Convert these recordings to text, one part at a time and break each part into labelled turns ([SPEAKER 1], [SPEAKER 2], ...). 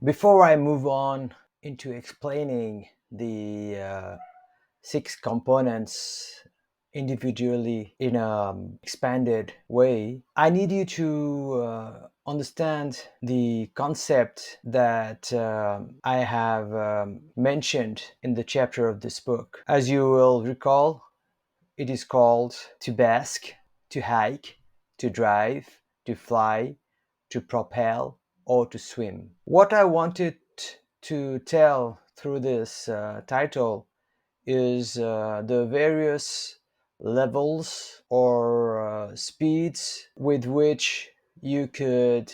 [SPEAKER 1] Before I move on into explaining the six components individually in an expanded way, I need you to understand the concept that I have mentioned in the chapter of this book. As you will recall, it is called to bask, to hike, to drive, to fly, to propel, or to swim. What I wanted to tell through this title is the various levels or speeds with which you could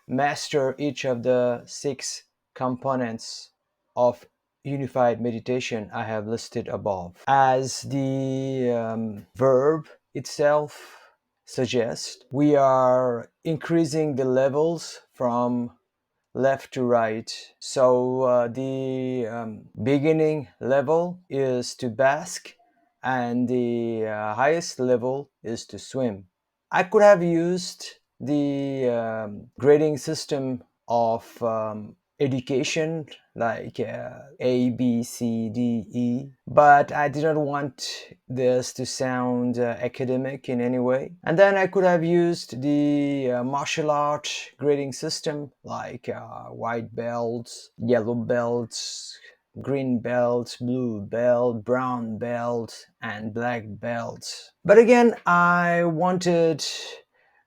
[SPEAKER 1] master each of the six components of unified meditation I have listed above. As the verb itself suggests, we are increasing the levels from left to right. So the beginning level is to bask, and the highest level is to swim. I could have used the grading system of education like A, B, C, D, E, but I did not want this to sound academic in any way. And then I could have used the martial art grading system like white belts, yellow belts, green belt, blue belt, brown belt, and black belt. But again, I wanted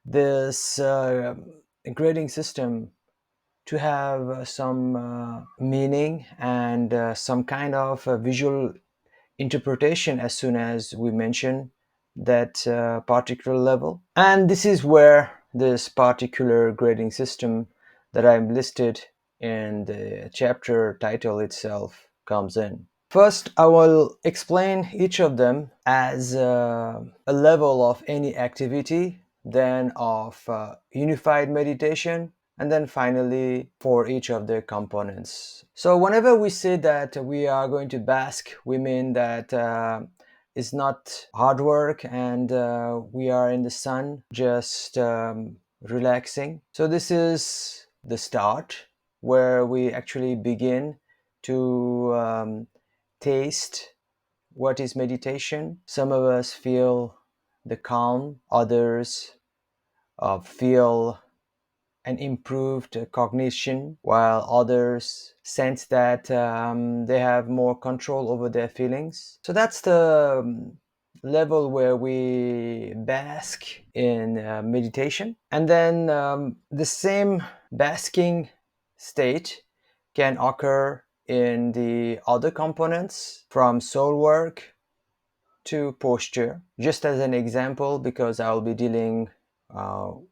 [SPEAKER 1] this grading system to have some meaning and some kind of visual interpretation as soon as we mention that particular level. And this is where this particular grading system that I've listed in the chapter title itself comes in. First, I will explain each of them as a level of any activity, then of unified meditation, and then finally for each of the components. So whenever we say that we are going to bask, we mean that it's not hard work and we are in the sun just relaxing. So this is the start where we actually begin to taste what is meditation. Some of us feel the calm, others feel an improved cognition, while others sense that they have more control over their feelings. So that's the level where we bask in meditation. And then the same basking state can occur in the other components, from soul work to posture. Just as an example, because I'll be dealing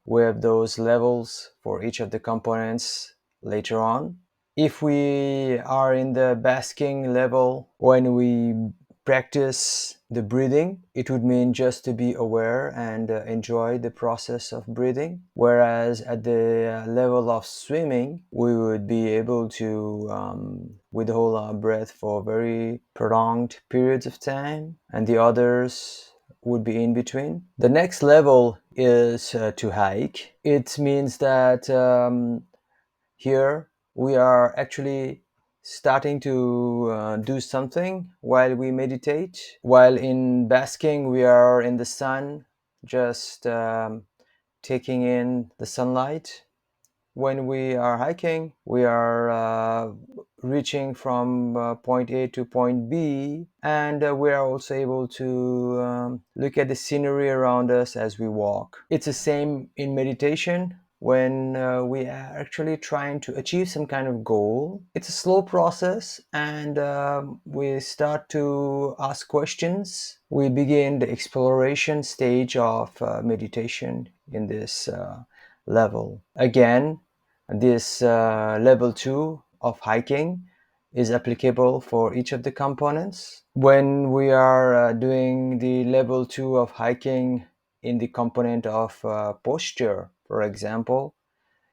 [SPEAKER 1] with those levels for each of the components later on. If we are in the basking level, when we practice the breathing, it would mean just to be aware and enjoy the process of breathing. Whereas at the level of swimming, we would be able to withhold our breath for very prolonged periods of time, and the others would be in between. The next level is to hike. It means that here we are actually starting to do something while we meditate. While in basking, we are in the sun, just taking in the sunlight. When we are hiking, we are reaching from point A to point B, and we are also able to look at the scenery around us as we walk. It's the same in meditation. When we are actually trying to achieve some kind of goal, it's a slow process, and we start to ask questions. We begin the exploration stage of meditation in this level. Again, this level 2 of hiking is applicable for each of the components. When we are doing the level 2 of hiking in the component of posture, for example,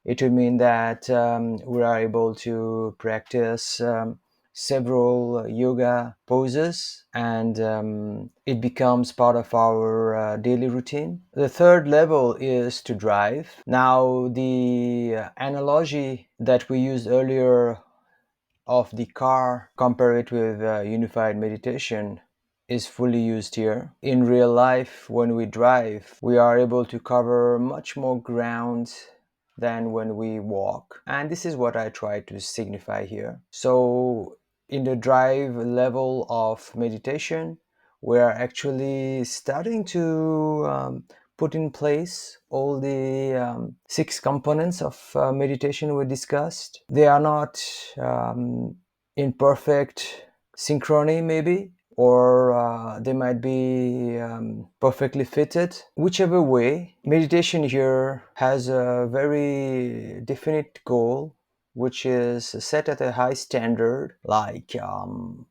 [SPEAKER 1] it would mean that we are able to practice several yoga poses, and it becomes part of our daily routine. The third level is to drive. Now, the analogy that we used earlier of the car, compare it with unified meditation, is fully used here. In real life, when we drive, we are able to cover much more ground than when we walk. And this is what I try to signify here. So, in the drive level of meditation, we are actually starting to put in place all the six components of meditation we discussed. They are not in perfect synchrony, maybe, or they might be perfectly fitted. Whichever way, meditation here has a very definite goal, which is set at a high standard, like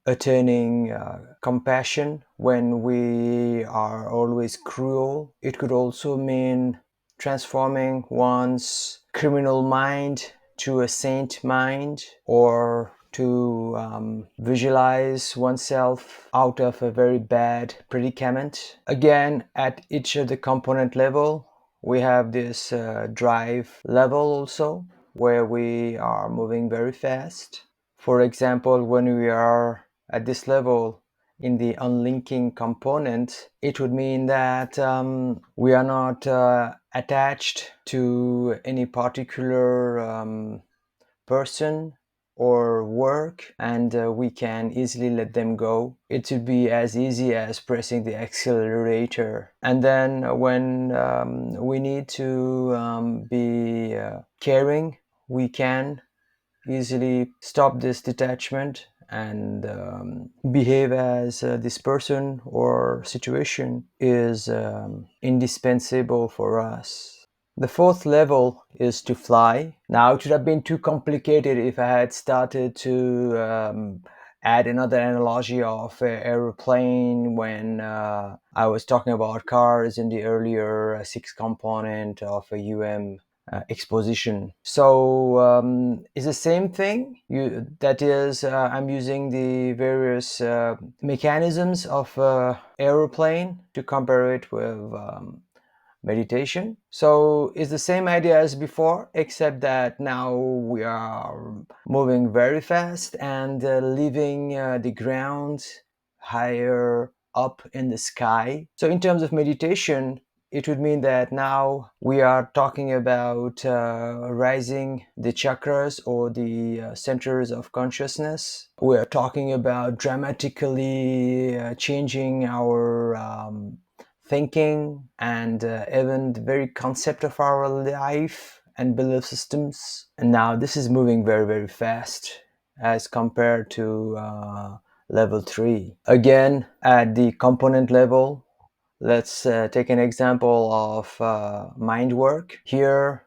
[SPEAKER 1] attaining compassion when we are always cruel. It could also mean transforming one's criminal mind to a saint mind, or to visualize oneself out of a very bad predicament. Again, at each of the component level, we have this drive level also, where we are moving very fast. For example, when we are at this level in the unlinking component, it would mean that we are not attached to any particular person or work, and we can easily let them go. It would be as easy as pressing the accelerator. And then when we need to be caring, we can easily stop this detachment and behave as this person or situation is indispensable for us. The fourth level is to fly. Now, it would have been too complicated if I had started to add another analogy of an aeroplane when I was talking about cars in the earlier six component of a exposition. So it's the same thing. That is, I'm using the various mechanisms of aeroplane to compare it with meditation. So it's the same idea as before, except that now we are moving very fast and leaving the ground higher up in the sky. So in terms of meditation, it would mean that now we are talking about rising the chakras or the centers of consciousness. We are talking about dramatically changing our thinking and even the very concept of our life and belief systems. And now this is moving very, very fast as compared to level 3. Again, at the component level, let's take an example of mind work. Here,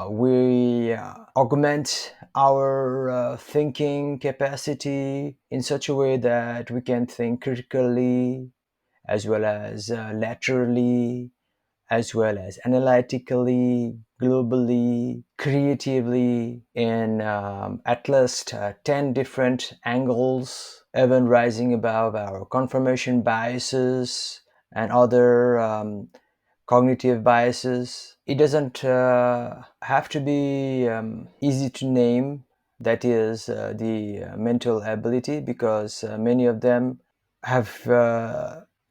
[SPEAKER 1] we augment our thinking capacity in such a way that we can think critically, as well as laterally, as well as analytically, globally, creatively, in at least 10 different angles, even rising above our confirmation biases and other cognitive biases. It doesn't have to be easy to name, that is, the mental ability, because many of them have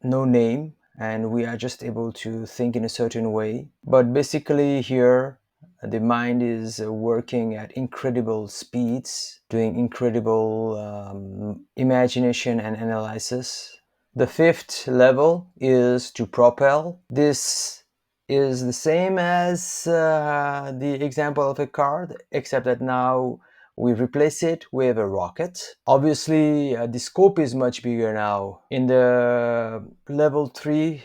[SPEAKER 1] no name, and we are just able to think in a certain way. But basically here, the mind is working at incredible speeds, doing incredible imagination and analysis. The fifth level is to propel. This is the same as the example of a car, except that now we replace it with a rocket. Obviously, the scope is much bigger now. In the level 3,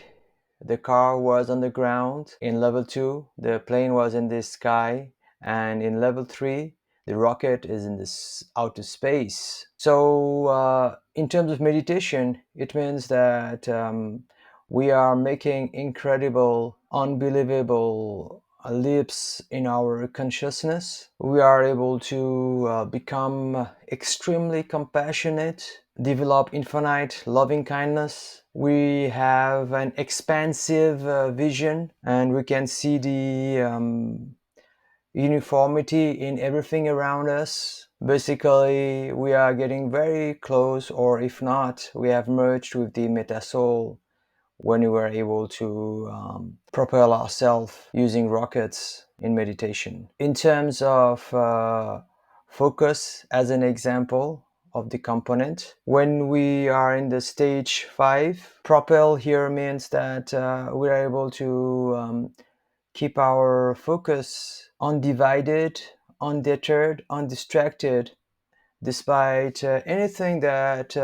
[SPEAKER 1] the car was on the ground. In level 2, the plane was in the sky. And in level 3, the rocket is in this outer space. So in terms of meditation, it means that we are making incredible, unbelievable lives in our consciousness. We are able to become extremely compassionate, develop infinite loving kindness. We have an expansive vision, and we can see the uniformity in everything around us. Basically, we are getting very close, or if not, we have merged with the meta soul when we were able to propel ourselves using rockets in meditation. In terms of focus, as an example of the component, when we are in the stage 5, propel here means that we are able to keep our focus undivided, undeterred, undistracted, despite anything that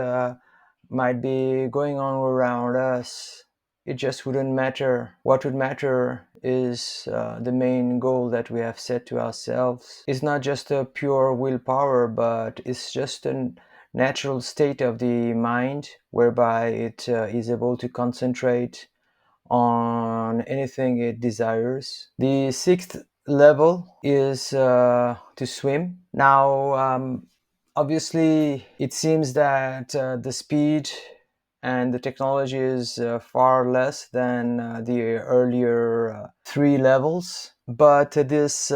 [SPEAKER 1] might be going on around us. It just wouldn't matter. What would matter is the main goal that we have set to ourselves. It's not just a pure willpower, but it's just a natural state of the mind whereby it is able to concentrate on anything it desires. The sixth level is to swim. Now, obviously, it seems that the speed and the technology is far less than the earlier 3 levels, but this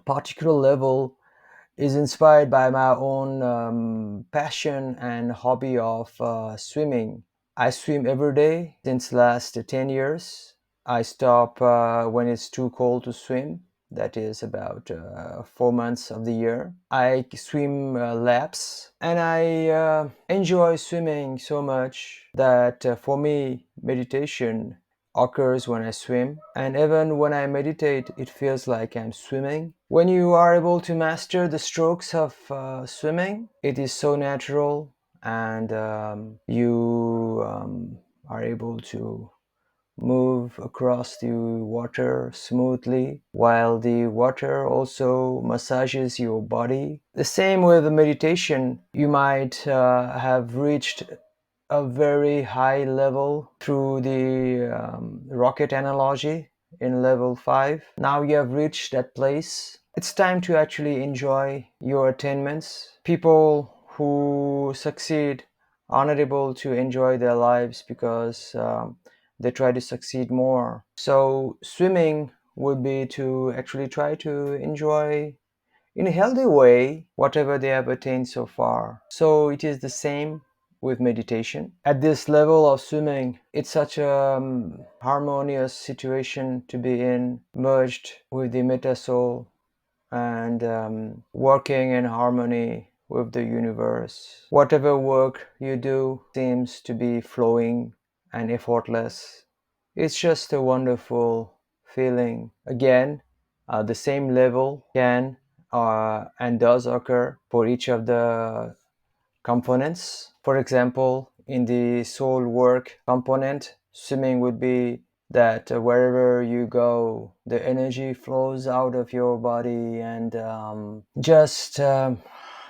[SPEAKER 1] particular level is inspired by my own passion and hobby of swimming. I swim every day since last 10 years. I stop when it's too cold to swim. That is about 4 months of the year. I swim laps, and I enjoy swimming so much that for me, meditation occurs when I swim. And even when I meditate, it feels like I'm swimming. When you are able to master the strokes of swimming, it is so natural, and you are able to move across the water smoothly while the water also massages your body. The same with the meditation. You might have reached a very high level through the rocket analogy in level 5. Now you have reached that place. It's time to actually enjoy your attainments. People who succeed are not able to enjoy their lives because they try to succeed more. So swimming would be to actually try to enjoy in a healthy way whatever they have attained so far. So it is the same with meditation. At this level of swimming, it's such a harmonious situation to be in, merged with the meta soul, and working in harmony with the universe. Whatever work you do seems to be flowing and effortless. It's just a wonderful feeling. Again, the same level can and does occur for each of the components. For example, in the soul work component, swimming would be that wherever you go, the energy flows out of your body and just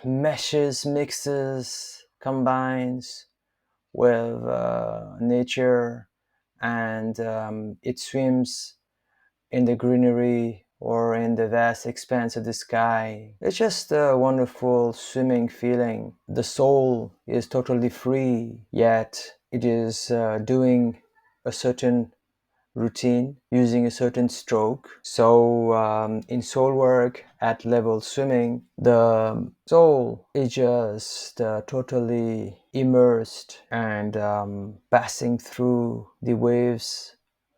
[SPEAKER 1] meshes, mixes, combines with nature, and it swims in the greenery or in the vast expanse of the sky. It's just a wonderful swimming feeling. The soul is totally free, yet it is doing a certain routine using a certain stroke. So in soul work at level swimming, the soul is just totally immersed and passing through the waves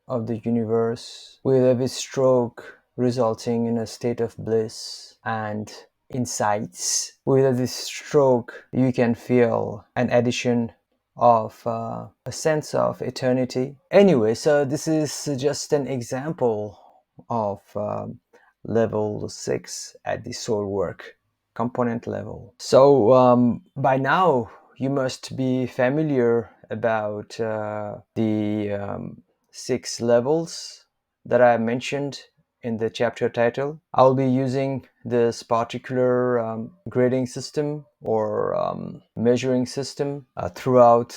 [SPEAKER 1] of the universe, with every stroke resulting in a state of bliss and insights. With every stroke, you can feel an addition of a sense of eternity. Anyway, so this is just an example of level 6 at the soul work component level. So by now you must be familiar about the 6 levels that I mentioned in the chapter title. I'll be using this particular grading system or measuring system throughout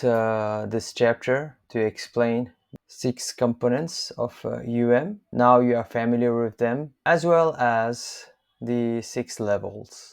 [SPEAKER 1] this chapter to explain six components of UM. Now you are familiar with them, as well as the six levels.